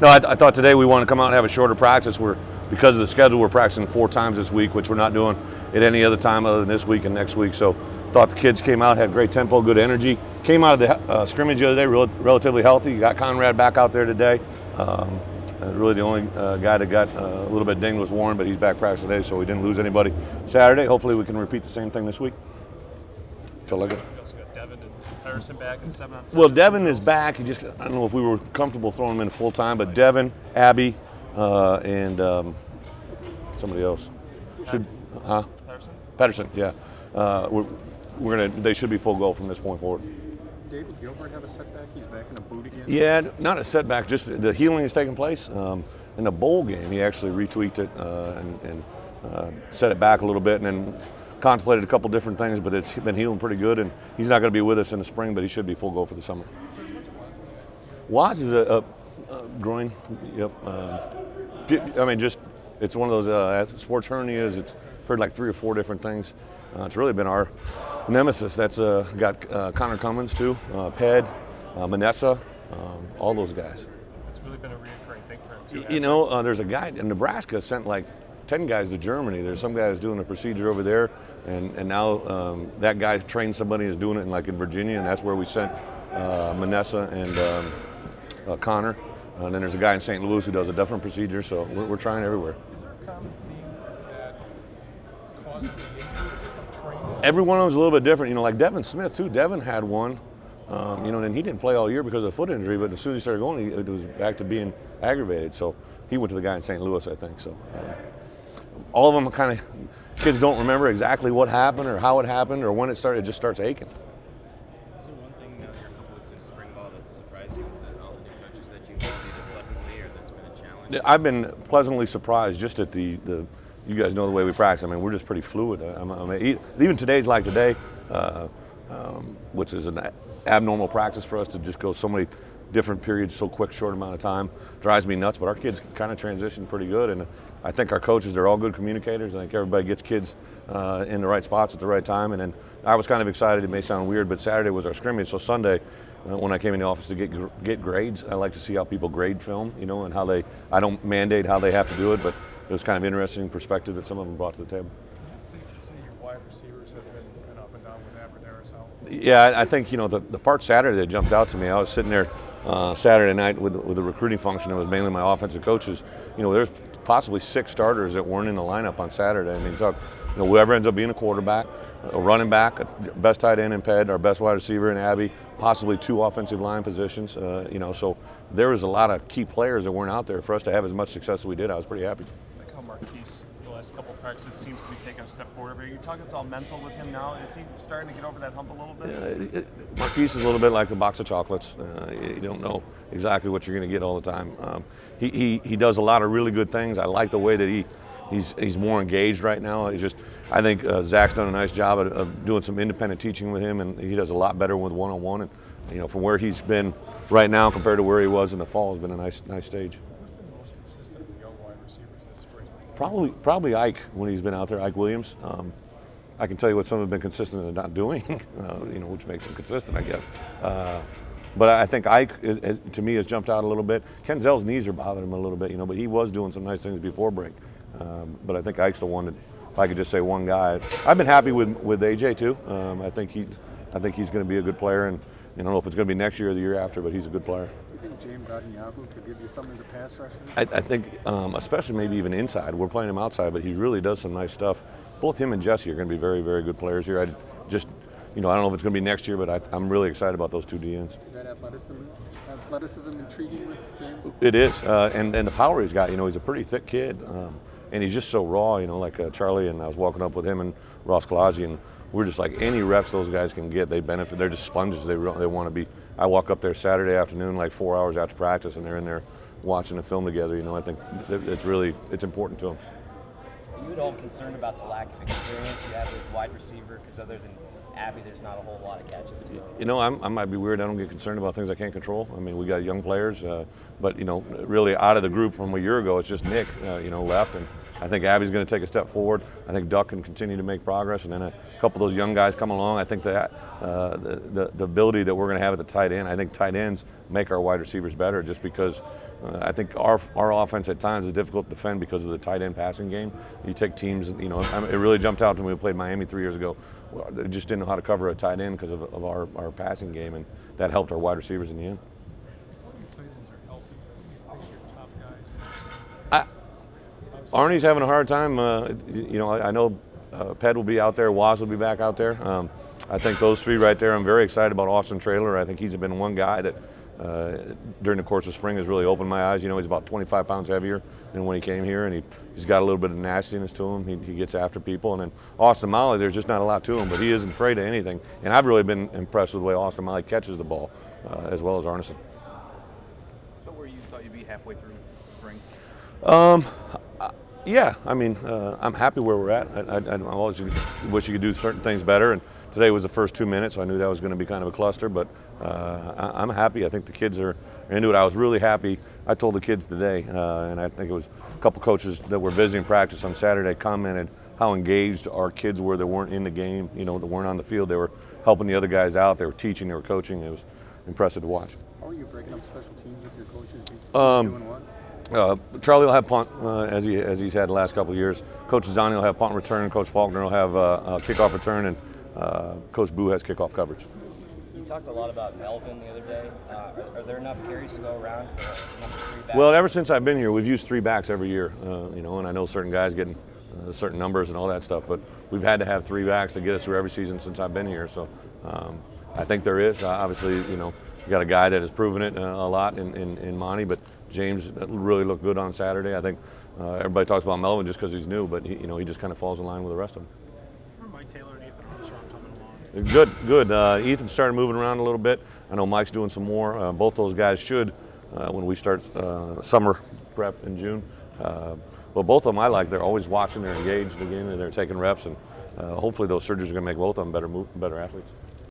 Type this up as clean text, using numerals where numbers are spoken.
No, I thought today we want to come out and have a shorter practice. Because of the schedule, we're practicing 4 times this week, which we're not doing at any other time other than this week and next week. So thought the kids came out, had great tempo, good energy. Came out of the scrimmage the other day relatively healthy. You got Conrad back out there today. Really the only guy that got a little bit dinged was Warren, but he's back practicing today, so we didn't lose anybody Saturday. Hopefully we can repeat the same thing this week. We also got Devin and Patterson back in 7-on-7. Well, Devin is back. I don't know if we were comfortable throwing him in full time, but Devin, Abby, and somebody else. Patterson, yeah. They should be full go from this point forward. David Gilbert have a setback? He's back in a boot again? Yeah, not a setback, just the healing is taking place. In the bowl game, he actually retweaked it and set it back a little bit and then contemplated a couple different things, but it's been healing pretty good, and he's not going to be with us in the spring, but he should be full go for the summer. Waz is a groin, yep. I mean, just it's one of those sports hernias. It's heard like 3 or 4 different things. It's really been our nemesis. That's got Connor Cummins too, Ped, Manessa, all those guys. It's really been a recurring thing for him too. You know, there's a guy in Nebraska sent like 10 guys to Germany. There's some guys doing a procedure over there, and now that guy trained somebody who's doing it in Virginia, and that's where we sent Manessa and Connor. And then there's a guy in St. Louis who does a different procedure, so we're trying everywhere. Is there a common theme that causes the injuries from training? Every one of them is a little bit different. You know, like Devin Smith too. Devin had one, you know, and he didn't play all year because of a foot injury, but as soon as he started going, it was back to being aggravated. So he went to the guy in St. Louis, I think. So all of them kind of, kids don't remember exactly what happened or how it happened or when it started. It just starts aching. Is there one thing now you're a couple weeks into spring ball that surprised you with all the new coaches that you've had, either pleasantly or that's been a challenge? I've been pleasantly surprised just at the you guys know the way we practice. I mean, we're just pretty fluid. Even today's like today, which is an abnormal practice for us to just go so many different periods so quick, short amount of time. Drives me nuts, but our kids kind of transition pretty good. And I think our coaches, they're all good communicators. I think everybody gets kids in the right spots at the right time. And then I was kind of excited. It may sound weird, but Saturday was our scrimmage. So Sunday, when I came in the office to get grades, I like to see how people grade film, you know, and how I don't mandate how they have to do it, but it was kind of interesting perspective that some of them brought to the table. Is it safe to say your wide receivers have been kind of up and down with Aberdeen? Yeah, I think, you know, the part Saturday that jumped out to me, I was sitting there Saturday night with the recruiting function. It was mainly my offensive coaches. You know, there's possibly 6 starters that weren't in the lineup on Saturday. I mean, you know, whoever ends up being a quarterback, a running back, a best tight end in Ped, our best wide receiver in Abby, possibly 2 offensive line positions. You know, so there was a lot of key players that weren't out there for us to have as much success as we did. I was pretty happy. Like how Marquise, the last couple of practices, seems to be taking a step forward. Are you talking it's all mental with him now? Is he starting to get over that hump a little bit? Marquise is a little bit like a box of chocolates. You don't know exactly what you're going to get all the time. He does a lot of really good things. I like the way that he's more engaged right now. I think Zach's done a nice job of doing some independent teaching with him, and he does a lot better with one-on-one. And you know, from where he's been right now compared to where he was in the fall has been a nice stage. Who's been most consistent of the young wide receivers this spring? Probably Ike when he's been out there, Ike Williams. I can tell you what some have been consistent in not doing, you know, which makes him consistent, I guess. But I think Ike, to me, has jumped out a little bit. Kenzell's knees are bothering him a little bit, you know, but he was doing some nice things before break. But I think Ike's the one that, if I could just say one guy, I've been happy with AJ too. I think he's going to be a good player, and I don't know if it's going to be next year or the year after, but he's a good player. Do you think James Adinyahu could give you something as a pass rusher? I think, especially maybe even inside. We're playing him outside, but he really does some nice stuff. Both him and Jesse are going to be very, very good players here. You know, I don't know if it's going to be next year, but I'm really excited about those 2 DNs. Is that athleticism intriguing with James? It is, and the power he's got. You know, he's a pretty thick kid, and he's just so raw. You know, like Charlie, and I was walking up with him and Ross Kalaji, and we're just like, any reps those guys can get, they benefit. They're just sponges. They want to be. I walk up there Saturday afternoon, like 4 hours after practice, and they're in there watching the film together. You know, I think it's important to them. Are you at all concerned about the lack of experience you have with wide receiver? Because other than Abby, there's not a whole lot of catches to go. You know, I might be weird. I don't get concerned about things I can't control. I mean, we got young players, but you know, really out of the group from a year ago, it's just Nick, you know, left, and I think Abby's going to take a step forward. I think Duck can continue to make progress, and then a couple of those young guys come along. I think that the ability that we're going to have at the tight end, I think tight ends make our wide receivers better, just because I think our offense at times is difficult to defend because of the tight end passing game. You take teams, you know, it really jumped out to me when we played Miami 3 years ago. They just didn't know how to cover a tight end because of our passing game, and that helped our wide receivers in the end. Tight ends are healthy. Who do you think your top guys? Arnie's having a hard time. You know, I know Ped will be out there. Waz will be back out there. I think those three right there. I'm very excited about Austin Traylor. I think he's been one guy that during the course of spring has really opened my eyes. You know, he's about 25 pounds heavier than when he came here, and he's got a little bit of nastiness to him. He gets after people. And then Austin Molly, there's just not a lot to him, but he isn't afraid of anything. And I've really been impressed with the way Austin Molly catches the ball, as well as Arneson. So where you thought you'd be halfway through spring? Yeah, I mean, I'm happy where we're at. I always wish you could do certain things better, and today was the first 2 minutes, so I knew that was going to be kind of a cluster, but I'm happy. I think the kids are into it. I was really happy. I told the kids today, and I think it was a couple coaches that were visiting practice on Saturday commented how engaged our kids were that weren't in the game, you know, that weren't on the field. They were helping the other guys out. They were teaching, they were coaching. It was impressive to watch. How are you breaking up special teams with your coaches? Who's doing what? Charlie will have punt as he's had the last couple of years. Coach Zani will have punt return. Coach Faulkner will have kickoff return, and Coach Boo has kickoff coverage. You talked a lot about Melvin the other day. Are there enough carries to go around for number 3 back? Well, ever since I've been here, we've used 3 backs every year. You know, and I know certain guys getting certain numbers and all that stuff, but we've had to have 3 backs to get us through every season since I've been here. So I think there is. Obviously, you know, you got a guy that has proven it a lot in Monty, but James really looked good on Saturday. I think everybody talks about Melvin just because he's new, but you know, he just kind of falls in line with the rest of them. Mike Taylor and Ethan Armstrong coming along. Good. Ethan started moving around a little bit. I know Mike's doing some more. Both those guys should when we start summer prep in June. But both of them I like. They're always watching. They're engaged again, and they're taking reps. And hopefully those surgeries are going to make both of them better athletes.